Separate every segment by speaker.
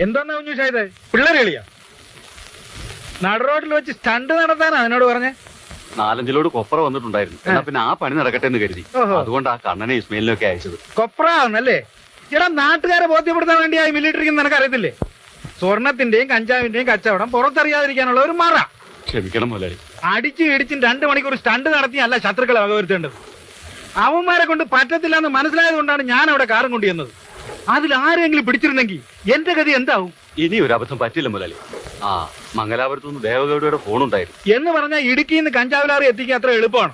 Speaker 1: എന്തോന്നാ കുഞ്ഞു ഷായത് പിള്ളേർ കളിയാ? നടുറോഡിൽ വെച്ച് സ്റ്റണ്ട് നടത്താനാ അതിനോട് പറഞ്ഞേ?
Speaker 2: 4-5 ലോഡ് കൊപ്ര വന്നിട്ടുണ്ടായിരുന്നു. എന്നാ പിന്നെ ആ പണി നടക്കട്ടെ എന്ന് കരുതി. അതുകൊണ്ട് ആ കണ്ണനെ ഇസ്മയിലിനെ ഒക്കെ അയച്ചത്.
Speaker 1: കൊപ്രാന്നല്ലേ? ചേട്ടാ, നാട്ടുകാരെ ബോധ്യപ്പെടുത്താൻ വേണ്ടിയായി മിലിറ്ററിക്ക് നിനക്ക് അറിയത്തില്ലേ? സ്വർണത്തിന്റെയും കഞ്ചാവിന്റെയും കച്ചവടം പുറത്തറിയാതിരിക്കാനുള്ള ഒരു മറ.
Speaker 2: ക്ഷമിക്കണം മുതലാളി.
Speaker 1: അടിച്ചും ഇടിച്ചും 2 മണിക്കൂർ സ്റ്റണ്ട് നടത്തിയല്ല ശത്രുക്കളെ വകവരുത്തേണ്ടത്. അവന്മാരെ കൊണ്ട് പറ്റത്തില്ല എന്ന് മനസ്സിലായത് കൊണ്ടാണ് ഞാൻ അവിടെ കാറും കൊണ്ടുവന്നത്. അതിൽ ആരെങ്കിലും പിടിച്ചിരുന്നെങ്കിൽ എന്റെ ഗതി എന്താവും?
Speaker 2: ഇനി ഒരു അബദ്ധം പറ്റില്ല മുതലാളി. ആ മംഗലാപുരത്തു നിന്ന് ദേവഗൌഡയുടെ ഫോണുണ്ടായിരുന്നു
Speaker 1: എന്ന് പറഞ്ഞാൽ ഇടുക്കിയിൽ നിന്ന് കഞ്ചാവിലാറി എത്തിക്കാൻ അത്ര എളുപ്പമാണ്.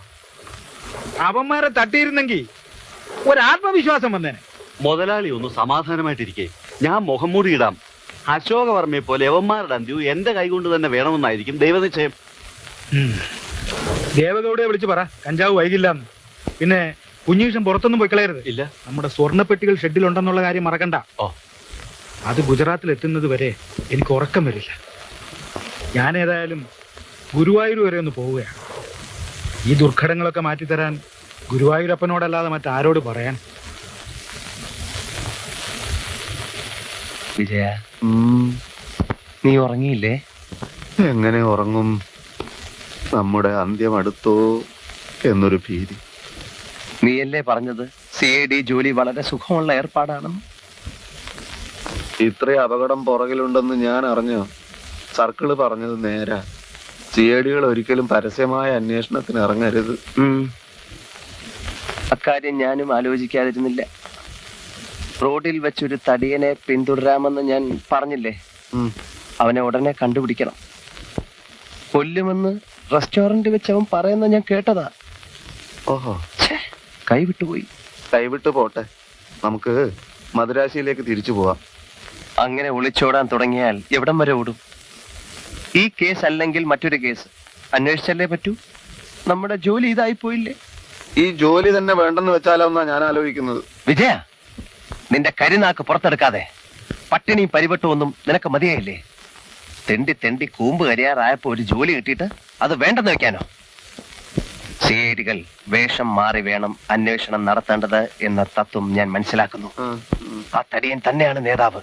Speaker 1: അവന്മാരെ തട്ടിയിരുന്നെങ്കിൽ ഒരു ആത്മവിശ്വാസം വന്നേനെ.
Speaker 2: മുതലാളി ഒന്ന് സമാധാനമായിട്ടിരിക്കെ. ഞാൻ മുഖം മൂടി ഇടാം. അശോകവർമ്മയെ പോലെ യവന്മാരുടെ അന്ത്യവും എന്റെ കൈകൊണ്ട് തന്നെ വേണമെന്നായിരിക്കും ദൈവനിശ്ചയം.
Speaker 1: ദേവഗൌഡയെ വിളിച്ചു പറ കഞ്ചാവ് വൈകില്ലാന്ന്. പിന്നെ കുഞ്ഞീഷം പുറത്തൊന്നും പോയി കളയരുത്.
Speaker 2: ഇല്ല.
Speaker 1: നമ്മുടെ സ്വർണ്ണപ്പെട്ടികൾ ഷെഡിലുണ്ടെന്നുള്ള കാര്യം മറക്കണ്ട. അത് ഗുജറാത്തിൽ എത്തുന്നത് വരെ എനിക്ക് ഉറക്കം വരില്ല. ഞാൻ ഏതായാലും ഗുരുവായൂർ വരെ ഒന്ന് പോവുകയാണ്. ഈ ദുർഘടങ്ങളൊക്കെ മാറ്റിത്തരാൻ ഗുരുവായൂരപ്പനോടല്ലാതെ മറ്റാരോട് പറയാൻ?
Speaker 3: വിജയ, നീ ഉറങ്ങിയില്ലേ?
Speaker 4: എങ്ങനെ ഉറങ്ങും? നമ്മുടെ അന്ത്യം അടുത്തോ എന്നൊരു ഭീതി.
Speaker 3: നീയല്ലേ പറഞ്ഞത് CID ജോലി വളരെ സുഖമുള്ള ഏർപ്പാടാണെന്ന്?
Speaker 4: ഇത്രയും അപകടം പുറകിലുണ്ടെന്ന് ഞാൻ അറിഞ്ഞോ? സർക്കിള് പറഞ്ഞത് നേരാ. CIDകൾ ഒരിക്കലും പരസ്യമായ അന്വേഷണത്തിന് ഇറങ്ങരുത്.
Speaker 3: അക്കാര്യം ഞാനും ആലോചിക്കാതിരുന്നില്ല. റോഡിൽ വെച്ചൊരു തടിയനെ പിന്തുടരാമെന്ന് ഞാൻ പറഞ്ഞില്ലേ? അവനെ ഉടനെ കണ്ടുപിടിക്കണം. കൊല്ലുമെന്ന് റെസ്റ്റോറന്റ് വെച്ച് അവൻ പറയുന്ന ഞാൻ കേട്ടതാ.
Speaker 4: ഓഹോ,
Speaker 3: കൈവിട്ടുപോയി.
Speaker 4: കൈവിട്ടു പോട്ടെ, നമുക്ക് മദുരാശിയിലേക്ക് തിരിച്ചു പോവാം.
Speaker 3: അങ്ങനെ ഒളിച്ചോടാൻ തുടങ്ങിയാൽ എവിടം വരെ ഓടും? ഈ കേസ് അല്ലെങ്കിൽ മറ്റൊരു കേസ് അന്വേഷിച്ചല്ലേ പറ്റൂ. നമ്മുടെ ജോലി ഇതായി പോയില്ലേ?
Speaker 4: ഈ ജോലി തന്നെ വേണ്ടെന്ന് വെച്ചാലോ എന്നാ ഞാൻ ആലോചിക്കുന്നത്.
Speaker 3: വിജയ, നിന്റെ കരിനാക്ക് പുറത്തെടുക്കാതെ. പട്ടിണിയും പരിവട്ടവും ഒന്നും നിനക്ക് മതിയായില്ലേ? തെണ്ടി തെണ്ടി കൂമ്പ് കരിയാറായപ്പോ ഒരു ജോലി കിട്ടിയിട്ട് അത് വേണ്ടെന്ന് വെക്കാനോ? CIDകൾ വേഷം മാറി വേണം അന്വേഷണം നടത്തേണ്ടത് എന്ന തത്വം ഞാൻ മനസ്സിലാക്കുന്നു. ആ തടിയൻ തന്നെയാണ് നേതാവ്.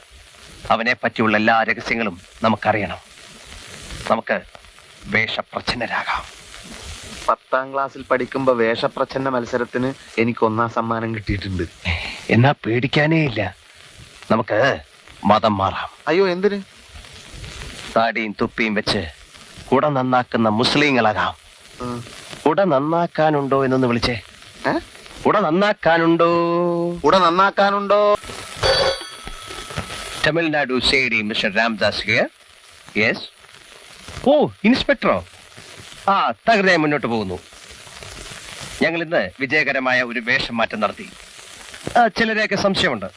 Speaker 3: അവനെ പറ്റിയുള്ള എല്ലാ രഹസ്യങ്ങളും നമുക്കറിയണം. നമുക്ക് വേഷപ്രച്ഛന്നരാകാം.
Speaker 4: 10ാം ക്ലാസ്സിൽ പഠിക്കുമ്പോ വേഷപ്രച്ഛന്ന മത്സരത്തിന് എനിക്ക് 1ാം സമ്മാനം കിട്ടിയിട്ടുണ്ട്.
Speaker 3: എന്നാ പേടിക്കാനേ ഇല്ല. നമുക്ക് മതം മാറാം.
Speaker 4: അയ്യോ, എന്തിന്?
Speaker 3: താടിയും തുപ്പിയും വെച്ച് കുട നന്നാക്കുന്ന മുസ്ലിങ്ങളാകാം. കുട നന്നാക്കാനുണ്ടോ എന്നൊന്ന് വിളിച്ചേ. കുട നന്നാക്കാനുണ്ടോ?
Speaker 4: കുട നന്നാക്കാനുണ്ടോ?
Speaker 3: Tamil Nadu CID mister Ramdas here. Yes. ഓ, ഇൻസ്പെക്ടറോ? ആ, തകൃതിയായി മുന്നോട്ട് പോകുന്നു. ഞങ്ങൾ ഇന്ന് വിജയകരമായ ഒരു വേഷം മാറ്റം നടത്തി. ചിലരെയൊക്കെ സംശയമുണ്ട്.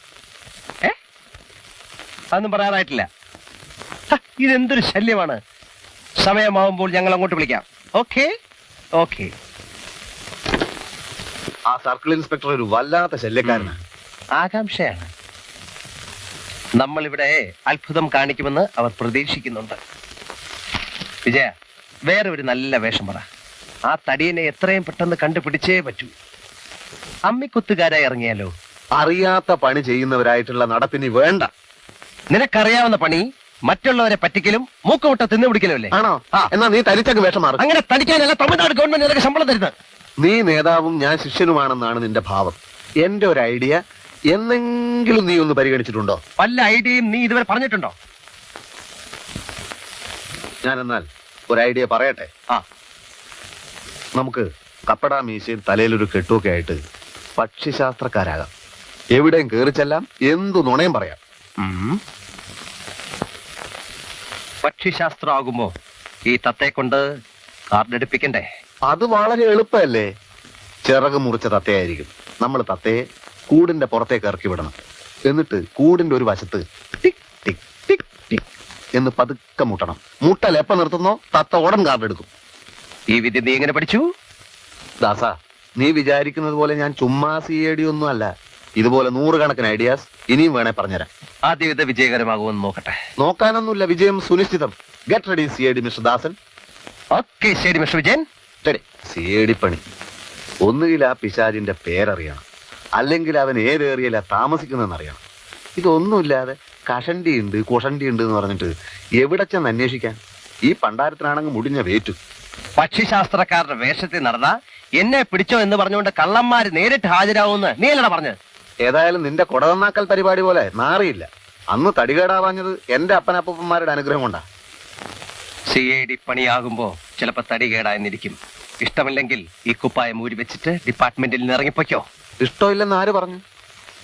Speaker 3: അതൊന്നും പറയാറായിട്ടില്ല. ഇതെന്തൊരു ശല്യമാണ്. സമയമാവുമ്പോൾ ഞങ്ങൾ അങ്ങോട്ട് വിളിക്കാം. Okay okay.
Speaker 4: ആ സർക്കിൾ ഇൻസ്പെക്ടർ ഒരു വല്ലാത്ത ശല്യക്കാരനാണ്.
Speaker 3: ആകാംക്ഷയാണ്. നമ്മളിവിടെ അത്ഭുതം കാണിക്കുമെന്ന് അവർ പ്രതീക്ഷിക്കുന്നുണ്ട്. വിജയ, വേറെ ഒരു നല്ല വേഷം പറ. ആ തടിയനെ എത്രയും പെട്ടെന്ന് കണ്ടുപിടിച്ചേ പറ്റൂ. അമ്മിക്കുത്തുകാരായി ഇറങ്ങിയാലോ?
Speaker 4: അറിയാത്ത പണി ചെയ്യുന്നവരായിട്ടുള്ള നടപ്പിനി വേണ്ട.
Speaker 3: നിനക്കറിയാവുന്ന പണി മറ്റുള്ളവരെ പറ്റിക്കലും മൂക്കുമുട്ട തിന്നുപിടിക്കലും അല്ലേ?
Speaker 4: ആണോ? എന്നാ നീ തനിച്ചങ്ങ് വേഷം മാറും.
Speaker 3: അങ്ങനെ തടിക്കാനല്ല തമിഴ്നാട് ഗവൺമെന്റ് നിനക്ക് ശമ്പളം തരുന്നത്.
Speaker 4: നീ നേതാവും ഞാൻ ശിഷ്യനുമാണെന്നാണ് നിന്റെ ഭാവം. എന്റെ ഒരു ഐഡിയ എന്നെങ്കിലും നീ ഒന്ന് പരിഗണിച്ചിട്ടുണ്ടോ?
Speaker 3: വല്ല ഐഡിയയും നീ ഇതുവരെ പറഞ്ഞിട്ടുണ്ടോ?
Speaker 4: ഞാൻ എന്നാൽ ഒരു ഐഡിയ പറയട്ടെ. നമുക്ക് കപ്പട മീശയും തലയിലൊരു കെട്ടുമൊക്കെ ആയിട്ട് പക്ഷിശാസ്ത്രക്കാരാകാം. എവിടെയും കേറിച്ചെല്ലാം, എന്തു നുണയും പറയാം.
Speaker 3: പക്ഷിശാസ്ത്രം ആകുമ്പോ ഈ തത്തയെ കൊണ്ട് കാർഡെടുപ്പിക്കണ്ടേ?
Speaker 4: അത് വളരെ എളുപ്പമല്ലേ. ചിറക് മുറിച്ച തത്തയായിരിക്കും. നമ്മൾ തത്തയെ കൂടിന്റെ പുറത്തേക്ക് ഇറക്കി വിടണം. എന്നിട്ട് കൂടിന്റെ ഒരു വശത്ത് ടിക് ടിക് ടിക് ടിക് എന്ന് പതുക്കെ മുട്ടണം. മുട്ടൽ എപ്പ നിർത്തുന്നോ തത്ത ഉടൻ കാർഡെടുക്കും.
Speaker 3: ഈ വിദ്യ നീ എങ്ങനെ പഠിച്ചു?
Speaker 4: ദാസ, നീ വിചാരിക്കുന്നത് പോലെ ഞാൻ ചുമ്മാ CID ഒന്നും അല്ല. ഇതുപോലെ 100 കണക്കിന് ഐഡിയാസ് ഇനിയും വേണേ പറഞ്ഞുതരാം.
Speaker 3: ആദ്യം ഇത് വിജയകരമാകുമെന്ന് നോക്കട്ടെ.
Speaker 4: നോക്കാനൊന്നുമില്ല, വിജയം സുനിശ്ചിതം. ഗെറ്റ് റെഡി CID മിസ്റ്റർ ദാസൻ.
Speaker 3: ഓക്കെ, ശരി മിസ്റ്റർ വിജയൻ.
Speaker 4: ശരി. CID പണി ഒന്നുകിൽ ആ പിശാചിന്റെ പേരറിയണം, അല്ലെങ്കിൽ അവൻ ഏത് ഏറിയയിലാ താമസിക്കുന്നതെന്ന് അറിയണം. ഇതൊന്നുമില്ലാതെ കഷണ്ടി ഉണ്ട് കുഷണ്ടി ഉണ്ട് എന്ന് പറഞ്ഞിട്ട് എവിടെ ചെന്ന് അന്വേഷിക്കാൻ? ഈ പണ്ടാരത്തിനാണെങ്കിൽ മുടിഞ്ഞ വേറ്റു.
Speaker 3: പക്ഷിശാസ്ത്രക്കാരുടെ വേഷത്തിൽ നടന്ന എന്നെ പിടിച്ചോ എന്ന് പറഞ്ഞുകൊണ്ട് കള്ളന്മാര് നേരിട്ട് ഹാജരാവുമെന്ന് നീ അല്ലടാ പറഞ്ഞത്?
Speaker 4: ഏതായാലും നിന്റെ കൊടതന്നാക്കൽ പരിപാടി പോലെ നാറിയില്ല. അന്ന് തടികേടാവാഞ്ഞത് എന്റെ അപ്പനപ്പന്മാരുടെ അനുഗ്രഹം കൊണ്ടാ.
Speaker 3: CID പണിയാകുമ്പോ ചിലപ്പോ തടി കേടായെന്നിരിക്കും. ഇഷ്ടമില്ലെങ്കിൽ ഈ കുപ്പായം ഊരി വെച്ചിട്ട് ഡിപ്പാർട്ട്മെന്റിൽ നിന്ന് ഇറങ്ങിപ്പോയ്ക്കോ.
Speaker 4: ഇഷ്ടമില്ലെന്ന് ആര് പറഞ്ഞു?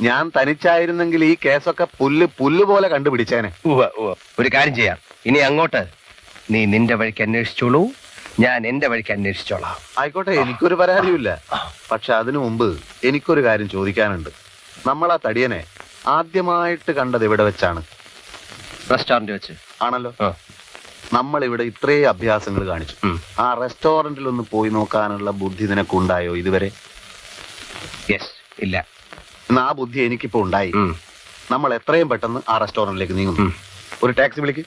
Speaker 4: ഞാൻ തനിച്ചായിരുന്നെങ്കിൽ ഈ കേസൊക്കെ പുല്ല് പോലെ കണ്ടുപിടിച്ചേനെ.
Speaker 3: ഒരു കാര്യം ചെയ്യാം, ഇനി അങ്ങോട്ട് നീ നിന്റെ വഴിക്ക് അന്വേഷിച്ചോളൂ, ഞാൻ എന്റെ വഴിക്ക് അന്വേഷിച്ചോളാം.
Speaker 4: ആയിക്കോട്ടെ, എനിക്കൊരു പരാതിയുമില്ല. പക്ഷെ അതിനു മുമ്പ് എനിക്കൊരു കാര്യം ചോദിക്കാനുണ്ട്. നമ്മൾ ആ തടിയനെ ആദ്യമായിട്ട് കണ്ടത് എവിടെ വെച്ചാണ്?
Speaker 3: റെസ്റ്റോറന്റ് വെച്ച്
Speaker 4: ആണല്ലോ. നമ്മൾ ഇവിടെ ഇത്രയും അഭ്യാസങ്ങൾ കാണിച്ചു. ആ റെസ്റ്റോറന്റിൽ ഒന്ന് പോയി നോക്കാനുള്ള ബുദ്ധി നിനക്കുണ്ടായോ ഇതുവരെ?
Speaker 3: യെസ്. ഇല്ല.
Speaker 4: എന്നാ ആ ബുദ്ധി എനിക്കിപ്പോ ഉണ്ടായി. നമ്മൾ എത്രയും പെട്ടെന്ന് ആ റെസ്റ്റോറന്റിലേക്ക് നീങ്ങുന്നു. ഒരു ടാക്സി വിളിക്ക്.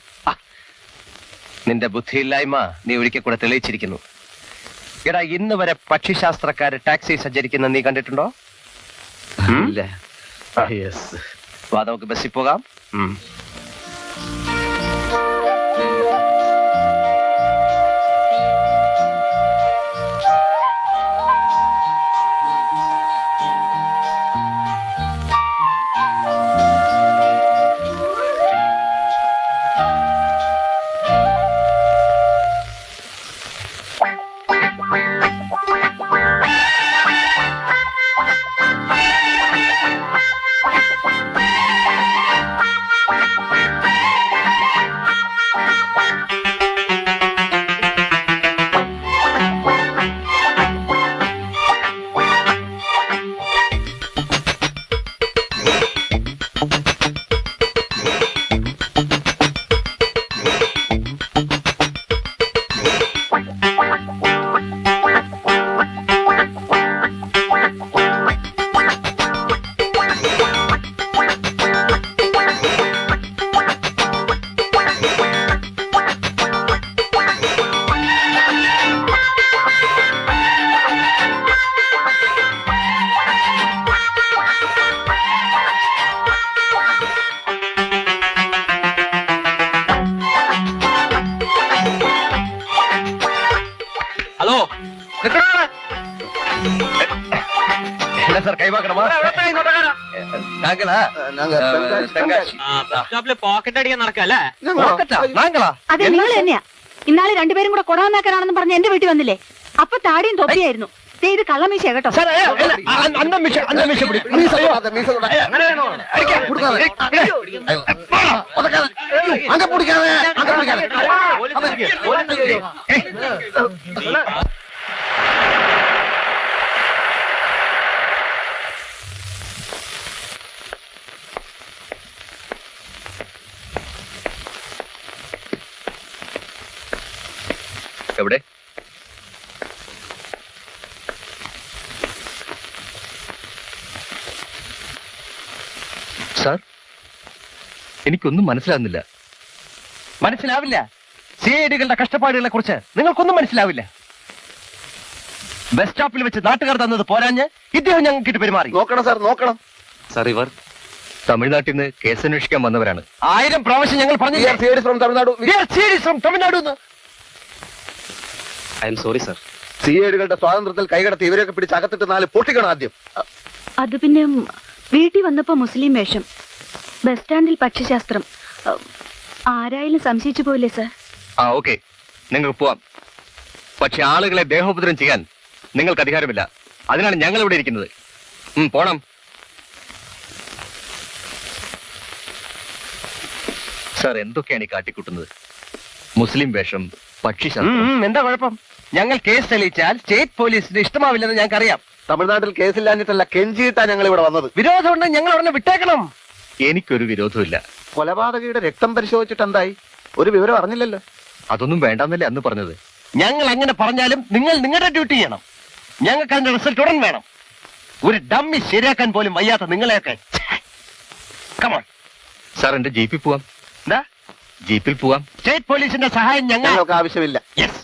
Speaker 3: നിന്റെ ബുദ്ധിയില്ലായ്മ നീ ഒരിക്കൽ കൂടെ തെളിയിച്ചിരിക്കുന്നു. എടാ, ഇന്ന് വരെ പക്ഷിശാസ്ത്രക്കാര് ടാക്സി സഞ്ചരിക്കുന്ന നീ കണ്ടിട്ടുണ്ടോ?
Speaker 4: ഇല്ല. യെസ്.
Speaker 3: വാ, നമുക്ക് ബസ്സിൽ പോകാം. സാർ കൈവാക്കണമാ?
Speaker 5: പോക്കറ്റ് അടിക്കാൻ നടക്കല്ലേ?
Speaker 6: അതെ, നിങ്ങൾ തന്നെയാ. ഇന്നാളെ രണ്ടുപേരും കൂടെ കൊടാന്നാക്കാനാണെന്ന് പറഞ്ഞ് എന്റെ വീട്ടിൽ വന്നില്ലേ? അപ്പൊ താടിയും തൊപ്പിയായിരുന്നു. ഇത് കള്ളമീശ കേട്ടോ.
Speaker 3: എവിടെ? സാർ, എനിക്കൊന്നും മനസ്സിലാവുന്നില്ല. മനസ്സിലാവില്ല? CIDകളുടെ കഷ്ടപ്പാടുകളെ കുറിച്ച് നിങ്ങൾക്കൊന്നും മനസ്സിലാവില്ല. ബസ് സ്റ്റോപ്പിൽ വെച്ച് നാട്ടുകാർ തന്നത് പോരാഞ്ഞ് ഇദ്ദേഹം ഞങ്ങൾക്ക് പെരുമാറി.
Speaker 4: നോക്കണം സാർ, നോക്കണം
Speaker 2: സാർ. ഇവർ
Speaker 3: തമിഴ്നാട്ടിൽ നിന്ന് കേസന്വേഷിക്കാൻ വന്നവരാണ്. 1000 പ്രാവശ്യം ഞങ്ങൾ പറഞ്ഞു Tamil Nadu.
Speaker 2: I'm sorry sir.
Speaker 4: CIDകളുടെ സ്വാതന്ത്ര്യത്തിൽ കൈകടത്തി ഇവരെയൊക്കെ പിടിച്ച് അകത്തിട്ട് 4 പൊട്ടിക്കണം ആദ്യം.
Speaker 6: അത് പിന്നെ വീട്ടിൽ വന്നപ്പോ മുസ്ലിം വേഷം, ബസ് സ്റ്റാൻഡിൽ പക്ഷിശാസ്ത്രം. ആരായാലും സംശയിച്ചു പോയില്ലേ സാർ?
Speaker 3: ഓക്കെ, നിങ്ങൾക്ക് പോവാം. പക്ഷെ ആളുകളെ ദേഹോപദ്രവം ചെയ്യാൻ നിങ്ങൾക്ക് അധികാരമില്ല. അതിനാണ് ഞങ്ങൾ ഇവിടെ ഇരിക്കുന്നത്. പോണം. സാർ, എന്തൊക്കെയാണ് ഈ കാട്ടിക്കൂട്ടുന്നത്? മുസ്ലിം വേഷം, പക്ഷിശാസ്ത്രം. എന്താ കുഴപ്പം? ഞങ്ങൾ കേസ് തെളിയിച്ചാൽ സ്റ്റേറ്റ് പോലീസിന് ഇഷ്ടമാവില്ലെന്ന് ഞങ്ങൾക്കറിയാം.
Speaker 4: തമിഴ്നാട്ടിൽ കേസില്ലാഞ്ഞിട്ടല്ല, കെഞ്ചിയിട്ടാ ഞങ്ങൾ ഇവിടെ വന്നത്.
Speaker 3: വിരോധമുണ്ട്, ഞങ്ങൾ ഉടനെ വിട്ടേക്കണം. എനിക്കൊരു വിരോധമില്ല.
Speaker 4: കൊലപാതകയുടെ രക്തം പരിശോധിച്ചിട്ട് എന്തായി? ഒരു വിവരം അറിഞ്ഞില്ലല്ലോ.
Speaker 3: അതൊന്നും വേണ്ടെന്നല്ലേ അന്ന് പറഞ്ഞത്? ഞങ്ങൾ അങ്ങനെ പറഞ്ഞാലും നിങ്ങൾ നിങ്ങളുടെ ഡ്യൂട്ടി ചെയ്യണം. ഞങ്ങൾക്ക് അതിന്റെ റിസൾട്ട് ഉടൻ വേണം. ഒരു ഡമ്മി ശരിയാക്കാൻ പോലും വയ്യാത്ത നിങ്ങളെയൊക്കെ. കമോൺ സാർ, എന്റെ ജീപ്പിൽ പോവാം. എന്താ ജീപ്പിൽ പോവാം? സ്റ്റേറ്റ് പോലീസിന്റെ സഹായം ഞങ്ങൾക്ക്
Speaker 4: ആവശ്യമില്ല.
Speaker 3: യെസ്.